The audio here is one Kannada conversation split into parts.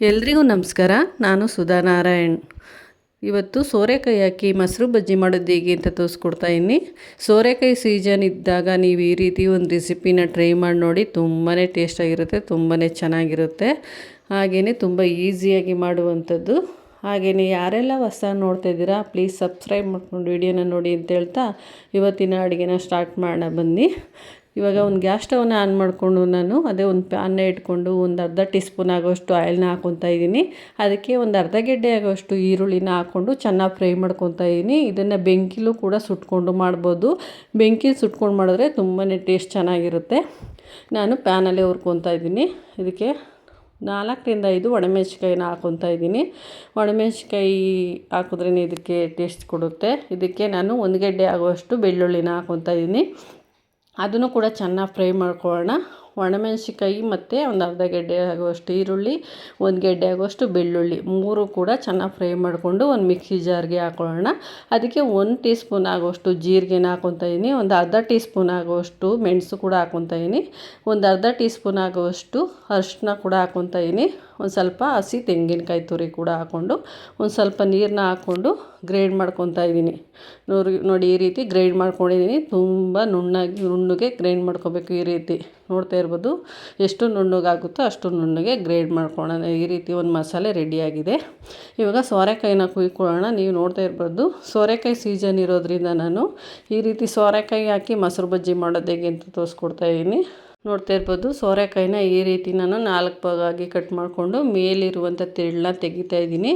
ಎಲ್ರಿಗೂ ನಮಸ್ಕಾರ. ನಾನು ಸುಧಾ ನಾರಾಯಣ್. ಇವತ್ತು ಸೋರೆಕಾಯಿ ಹಾಕಿ ಮೊಸರು ಬಜ್ಜಿ ಮಾಡೋದು ಹೇಗೆ ಅಂತ ತೋರಿಸ್ಕೊಡ್ತಾ ಇದ್ದೀನಿ. ಸೋರೆಕಾಯಿ ಸೀಸನ್ ಇದ್ದಾಗ ನೀವು ಈ ರೀತಿ ಒಂದು ರೆಸಿಪಿನ ಟ್ರೈ ಮಾಡಿ ನೋಡಿ. ತುಂಬಾ ಟೇಸ್ಟಾಗಿರುತ್ತೆ, ತುಂಬಾ ಚೆನ್ನಾಗಿರುತ್ತೆ. ಹಾಗೆಯೇ ತುಂಬ ಈಸಿಯಾಗಿ ಮಾಡುವಂಥದ್ದು. ಹಾಗೆಯೇ ಯಾರೆಲ್ಲ ಹೊಸ ನೋಡ್ತಾ ಇದ್ದೀರಾ ಪ್ಲೀಸ್ ಸಬ್ಸ್ಕ್ರೈಬ್ ಮಾಡ್ಕೊಂಡು ವಿಡಿಯೋನ ನೋಡಿ ಅಂತ ಹೇಳ್ತಾ ಇವತ್ತಿನ ಅಡುಗೆನ ಸ್ಟಾರ್ಟ್ ಮಾಡೋಣ ಬನ್ನಿ. ಇವಾಗ ಒಂದು ಗ್ಯಾಸ್ ಸ್ಟವ್ನ ಆನ್ ಮಾಡಿಕೊಂಡು ನಾನು ಅದೇ ಒಂದು ಪ್ಯಾನ್ನ ಇಟ್ಕೊಂಡು ಒಂದು ಅರ್ಧ ಟೀ ಸ್ಪೂನ್ ಆಗೋಷ್ಟು ಆಯಿಲ್ನ ಹಾಕ್ಕೊತಾ ಇದ್ದೀನಿ. ಅದಕ್ಕೆ ಒಂದು ಅರ್ಧ ಗೆಡ್ಡೆ ಆಗೋಷ್ಟು ಈರುಳ್ಳಿನ ಹಾಕ್ಕೊಂಡು ಚೆನ್ನಾಗಿ ಫ್ರೈ ಮಾಡ್ಕೊತಾ ಇದ್ದೀನಿ. ಇದನ್ನು ಬೆಂಕಿಲೂ ಕೂಡ ಸುಟ್ಕೊಂಡು ಮಾಡ್ಬೋದು. ಬೆಂಕಿಲಿ ಸುಟ್ಕೊಂಡು ಮಾಡಿದ್ರೆ ತುಂಬಾ ಟೇಸ್ಟ್ ಚೆನ್ನಾಗಿರುತ್ತೆ. ನಾನು ಪ್ಯಾನಲ್ಲೇ ಹುರ್ಕೊತಾ ಇದ್ದೀನಿ. ಇದಕ್ಕೆ 4ರಿಂದ 5 ಒಣಮೆಣ್ಸಿಕಾಯಿನ ಹಾಕ್ಕೊತಾ ಇದ್ದೀನಿ. ಒಣಮೆಣ್ಸಿಕಾಯಿ ಹಾಕಿದ್ರೇ ಇದಕ್ಕೆ ಟೇಸ್ಟ್ ಕೊಡುತ್ತೆ. ಇದಕ್ಕೆ ನಾನು ಒಂದು ಗೆಡ್ಡೆ ಆಗುವಷ್ಟು ಬೆಳ್ಳುಳ್ಳಿನ ಹಾಕ್ಕೊತಾ ಇದ್ದೀನಿ. ಅದನ್ನು ಕೂಡ ಚೆನ್ನಾಗಿ ಫ್ರೈ ಮಾಡ್ಕೊಳ್ಳೋಣ. ಒಣಮೆಣ್ಸಿಕಾಯಿ ಮತ್ತು ಒಂದು ಅರ್ಧ ಗೆಡ್ಡೆ ಆಗುವಷ್ಟು ಈರುಳ್ಳಿ, ಒಂದು ಗೆಡ್ಡೆ ಆಗುವಷ್ಟು ಬೆಳ್ಳುಳ್ಳಿ ಮೂರು ಕೂಡ ಚೆನ್ನಾಗಿ ಫ್ರೈ ಮಾಡಿಕೊಂಡು ಒಂದು ಮಿಕ್ಸಿ ಜಾರ್ಗೆ ಹಾಕ್ಕೊಳ್ಳೋಣ. ಅದಕ್ಕೆ 1 ಟೀ ಸ್ಪೂನ್ ಆಗುವಷ್ಟು ಜೀರಿಗೆನ ಹಾಕ್ಕೊತಾ ಇದ್ದೀನಿ. ಒಂದು ಅರ್ಧ ಟೀ ಸ್ಪೂನ್ ಆಗುವಷ್ಟು ಮೆಣಸು ಕೂಡ ಹಾಕ್ಕೊತಾ ಇದ್ದೀನಿ. ಒಂದು ಅರ್ಧ ಟೀ ಸ್ಪೂನ್ ಆಗುವಷ್ಟು ಅರಿಶಿನ ಕೂಡ ಹಾಕ್ಕೊತಾ ಇದ್ದೀನಿ. ಒಂದು ಸ್ವಲ್ಪ ಹಸಿ ತೆಂಗಿನಕಾಯಿ ತುರಿ ಕೂಡ ಹಾಕ್ಕೊಂಡು ಒಂದು ಸ್ವಲ್ಪ ನೀರನ್ನ ಹಾಕ್ಕೊಂಡು ಗ್ರೈಂಡ್ ಮಾಡ್ಕೊತಾ ಇದ್ದೀನಿ. ನೋಡಿ ಈ ರೀತಿ ಗ್ರೈಂಡ್ ಮಾಡ್ಕೊಂಡಿದ್ದೀನಿ. ತುಂಬ ನುಣ್ಣಗೆ ಗ್ರೈಂಡ್ ಮಾಡ್ಕೋಬೇಕು. ಈ ರೀತಿ ನೋಡ್ತಾ ಇರ್ಬೋದು. ಎಷ್ಟು ನುಣ್ಣಗಾಗುತ್ತೋ ಅಷ್ಟು ನುಣ್ಣಗೆ ಗ್ರೈಂಡ್ ಮಾಡ್ಕೊಳ್ಳೋಣ. ಈ ರೀತಿ ಒಂದು ಮಸಾಲೆ ರೆಡಿಯಾಗಿದೆ. ಇವಾಗ ಸೋರೆಕಾಯಿನ ಕುಯ್ಕೊಳ್ಳೋಣ. ನೀವು ನೋಡ್ತಾ ಇರ್ಬೋದು, ಸೋರೆಕಾಯಿ ಸೀಸನ್ ಇರೋದ್ರಿಂದ ನಾನು ಈ ರೀತಿ ಸೋರೆಕಾಯಿ ಹಾಕಿ ಮೊಸರು ಬಜ್ಜಿ ಮಾಡೋದು ಹೇಗೆ ಅಂತ ತೋರಿಸ್ಕೊಡ್ತಾ ಇದ್ದೀನಿ. ನೋಡ್ತಾ ಇರ್ಬೋದು, ಸೋರೆಕಾಯಿನ ಈ ರೀತಿ ನಾನು 4 ಭಾಗವಾಗಿ ಕಟ್ ಮಾಡಿಕೊಂಡು ಮೇಲಿರುವಂಥ ತಿರುಳನ್ನ ತೆಗಿತಾ ಇದ್ದೀನಿ.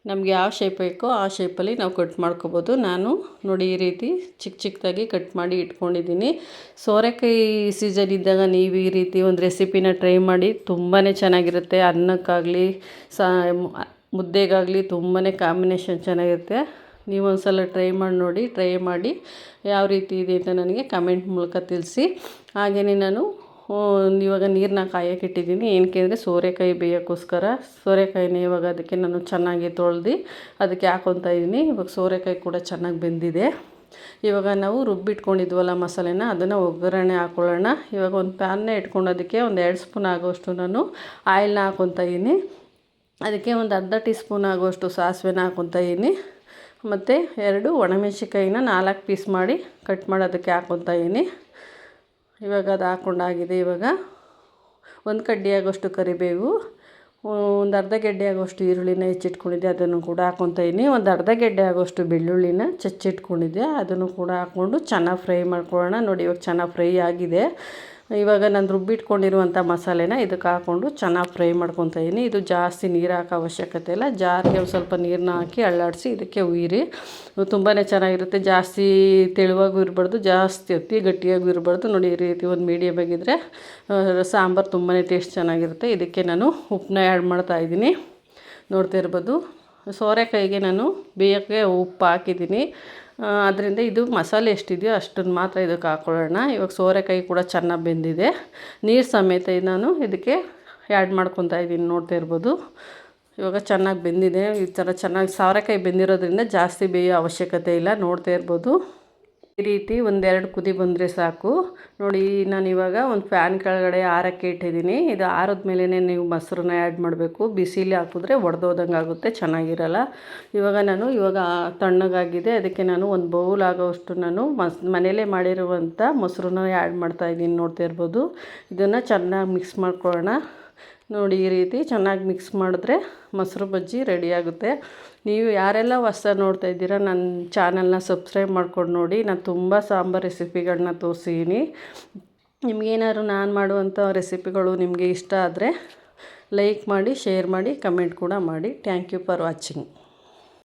ನಮಗೆ ಯಾವ ಶೇಪ್ ಬೇಕೋ ಆ ಶೇಪಲ್ಲಿ ನಾವು ಕಟ್ ಮಾಡ್ಕೊಬೋದು. ನಾನು ನೋಡಿ ಈ ರೀತಿ ಚಿಕ್ಕದಾಗಿ ಕಟ್ ಮಾಡಿ ಇಟ್ಕೊಂಡಿದ್ದೀನಿ. ಸೋರೆಕಾಯಿ ಸೀಸನ್ ಇದ್ದಾಗ ನೀವು ಈ ರೀತಿ ಒಂದು ರೆಸಿಪಿನ ಟ್ರೈ ಮಾಡಿ. ತುಂಬಾ ಚೆನ್ನಾಗಿರುತ್ತೆ. ಅನ್ನಕ್ಕಾಗಲಿ ಮುದ್ದೆಗಾಗಲಿ ತುಂಬಾ ಕಾಂಬಿನೇಷನ್ ಚೆನ್ನಾಗಿರುತ್ತೆ. ನೀವು ಒಂದು ಸಲ ಟ್ರೈ ಮಾಡಿ ನೋಡಿ. ಟ್ರೈ ಮಾಡಿ ಯಾವ ರೀತಿ ಇದೆ ಅಂತ ನನಗೆ ಕಮೆಂಟ್ ಮೂಲಕ ತಿಳಿಸಿ. ಹಾಗೆಯೇ ನಾನು ಇವಾಗ ನೀರನ್ನ ಕಾಯೋಕೆ ಇಟ್ಟಿದ್ದೀನಿ. ಏನಕ್ಕೆ ಅಂದರೆ ಸೋರೆಕಾಯಿ ಬೇಯೋಕ್ಕೋಸ್ಕರ. ಸೋರೆಕಾಯಿನ ಇವಾಗ ಅದಕ್ಕೆ ನಾನು ಚೆನ್ನಾಗಿ ತೊಳೆದು ಅದಕ್ಕೆ ಹಾಕ್ಕೊತಾ ಇದ್ದೀನಿ. ಇವಾಗ ಸೋರೆಕಾಯಿ ಕೂಡ ಚೆನ್ನಾಗಿ ಬೆಂದಿದೆ. ಇವಾಗ ನಾವು ರುಬ್ಬಿಟ್ಕೊಂಡಿದ್ವಲ್ಲ ಮಸಾಲೆನ, ಅದನ್ನು ಒಗ್ಗರಣೆ ಹಾಕ್ಕೊಳ್ಳೋಣ. ಇವಾಗ ಒಂದು ಪ್ಯಾನ್ನ ಇಟ್ಕೊಂಡು ಅದಕ್ಕೆ ಒಂದು 2 ಸ್ಪೂನ್ ಆಗೋಷ್ಟು ನಾನು ಆಯಿಲ್ನ ಹಾಕ್ಕೊತಾ ಇದ್ದೀನಿ. ಅದಕ್ಕೆ ಒಂದು ಅರ್ಧ ಟೀ ಸ್ಪೂನ್ ಆಗೋಷ್ಟು ಸಾಸಿವೆನ ಹಾಕ್ಕೊತಾ ಇದ್ದೀನಿ. ಮತ್ತು 2 ಒಣಮೆಣ್ಸಿಕಾಯಿನ 4 ಪೀಸ್ ಮಾಡಿ ಕಟ್ ಮಾಡಿ ಅದಕ್ಕೆ ಹಾಕ್ಕೊತಾ ಇದ್ದೀನಿ. ಇವಾಗ ಅದು ಹಾಕ್ಕೊಂಡಾಗಿದೆ. ಇವಾಗ ಒಂದು ಕಡ್ಡಿ ಆಗೋಷ್ಟು ಕರಿಬೇವು, ಒಂದು ಅರ್ಧ ಗೆಡ್ಡೆ ಆಗೋಷ್ಟು ಈರುಳ್ಳಿನ ಹೆಚ್ಚಿಟ್ಕೊಂಡಿದ್ದೆ ಅದನ್ನು ಕೂಡ ಹಾಕ್ಕೊತಾ ಇದ್ದೀನಿ. ಒಂದು ಅರ್ಧ ಗೆಡ್ಡೆ ಆಗೋಷ್ಟು ಬೆಳ್ಳುಳ್ಳಿನ ಚಚ್ಚಿಟ್ಕೊಂಡಿದ್ದೆ ಅದನ್ನು ಕೂಡ ಹಾಕ್ಕೊಂಡು ಚೆನ್ನಾಗಿ ಫ್ರೈ ಮಾಡ್ಕೊಳ್ಳೋಣ. ನೋಡಿ ಇವಾಗ ಚೆನ್ನಾಗಿ ಫ್ರೈ ಆಗಿದೆ. ಇವಾಗ ನಾನು ರುಬ್ಬಿಟ್ಕೊಂಡಿರುವಂಥ ಮಸಾಲೆನ ಇದಕ್ಕೆ ಹಾಕ್ಕೊಂಡು ಚೆನ್ನಾಗಿ ಫ್ರೈ ಮಾಡ್ಕೊತಾ ಇದ್ದೀನಿ. ಇದು ಜಾಸ್ತಿ ನೀರು ಹಾಕೋ ಅವಶ್ಯಕತೆ ಇಲ್ಲ. ಜಾರಿಗೆ ಒಂದು ಸ್ವಲ್ಪ ನೀರನ್ನ ಹಾಕಿ ಅಳ್ಳಾಡಿಸಿ ಇದಕ್ಕೆ ಉಯಿರಿ. ತುಂಬಾ ಚೆನ್ನಾಗಿರುತ್ತೆ. ಜಾಸ್ತಿ ತೆಳುವಾಗೂ ಇರಬಾರ್ದು, ಜಾಸ್ತಿ ಅತಿ ಗಟ್ಟಿಯಾಗೂ ಇರಬಾರ್ದು. ನೋಡಿ ಈ ರೀತಿ ಒಂದು ಮೀಡಿಯಮ್ ಆಗಿದ್ದರೆ ಸಾಂಬಾರು ತುಂಬಾ ಟೇಸ್ಟ್ ಚೆನ್ನಾಗಿರುತ್ತೆ. ಇದಕ್ಕೆ ನಾನು ಉಪ್ಪನ್ನ ಆ್ಯಡ್ ಮಾಡ್ತಾಯಿದ್ದೀನಿ. ನೋಡ್ತಾ ಇರ್ಬೋದು, ಸೋರೆಕಾಯಿಗೆ ನಾನು ಬೇಯೋಕ್ಕೆ ಉಪ್ಪು ಹಾಕಿದ್ದೀನಿ. ಅದರಿಂದ ಇದು ಮಸಾಲೆ ಎಷ್ಟಿದೆಯೋ ಅಷ್ಟನ್ನು ಮಾತ್ರ ಇದಕ್ಕೆ ಹಾಕ್ಕೊಳ್ಳೋಣ. ಇವಾಗ ಸೋರೆಕಾಯಿ ಕೂಡ ಚೆನ್ನಾಗಿ ಬೆಂದಿದೆ. ನೀರು ಸಮೇತ ನಾನು ಇದಕ್ಕೆ ಆ್ಯಡ್ ಮಾಡ್ಕೊತಾ ಇದ್ದೀನಿ. ನೋಡ್ತಾ ಇರ್ಬೋದು, ಇವಾಗ ಚೆನ್ನಾಗಿ ಬೆಂದಿದೆ. ಈ ಥರ ಚೆನ್ನಾಗಿ ಸೋರೆಕಾಯಿ ಬೆಂದಿರೋದ್ರಿಂದ ಜಾಸ್ತಿ ಬೇಯೋ ಅವಶ್ಯಕತೆ ಇಲ್ಲ. ನೋಡ್ತಾ ಇರ್ಬೋದು, ಈ ರೀತಿ 1-2 ಕುದಿ ಬಂದರೆ ಸಾಕು. ನೋಡಿ ನಾನು ಇವಾಗ ಒಂದು ಫ್ಯಾನ್ ಕೆಳಗಡೆ ಆರಕ್ಕೆ ಇಟ್ಟಿದ್ದೀನಿ. ಇದು ಆರಿದ ಮೇಲೇ ನೀವು ಮೊಸರನ್ನ ಆ್ಯಡ್ ಮಾಡಬೇಕು. ಬಿಸಿಲಿ ಹಾಕಿದ್ರೆ ಒಡೆದೋದಂಗೆ ಆಗುತ್ತೆ, ಚೆನ್ನಾಗಿರಲ್ಲ. ಇವಾಗ ತಣ್ಣಗಾಗಿದೆ. ಅದಕ್ಕೆ ನಾನು ಒಂದು ಬೌಲ್ ಆಗೋಷ್ಟು ನಾನು ಮನೇಲೇ ಮಾಡಿರುವಂಥ ಮೊಸರನ್ನ ಆ್ಯಡ್ ಮಾಡ್ತಾಯಿದ್ದೀನಿ. ನೋಡ್ತಾ ಇರ್ಬೋದು, ಇದನ್ನು ಚೆನ್ನಾಗಿ ಮಿಕ್ಸ್ ಮಾಡ್ಕೊಳ್ಳೋಣ. ನೋಡಿ ಈ ರೀತಿ ಚೆನ್ನಾಗಿ ಮಿಕ್ಸ್ ಮಾಡಿದ್ರೆ ಮೊಸರು ಬಜ್ಜಿ ರೆಡಿಯಾಗುತ್ತೆ. ನೀವು ಯಾರೆಲ್ಲ ಹೊಸ ನೋಡ್ತಾ ಇದ್ದೀರಾ ನನ್ನ ಚಾನಲ್ನ ಸಬ್ಸ್ಕ್ರೈಬ್ ಮಾಡ್ಕೊಂಡು ನೋಡಿ. ನಾನು ತುಂಬ ಸಾಂಬಾರು ರೆಸಿಪಿಗಳನ್ನ ತೋರಿಸಿದ್ದೀನಿ. ನಿಮಗೇನಾದ್ರು ನಾನು ಮಾಡುವಂಥ ರೆಸಿಪಿಗಳು ನಿಮಗೆ ಇಷ್ಟ ಆದರೆ ಲೈಕ್ ಮಾಡಿ, ಶೇರ್ ಮಾಡಿ, ಕಮೆಂಟ್ ಕೂಡ ಮಾಡಿ. Thank you for watching.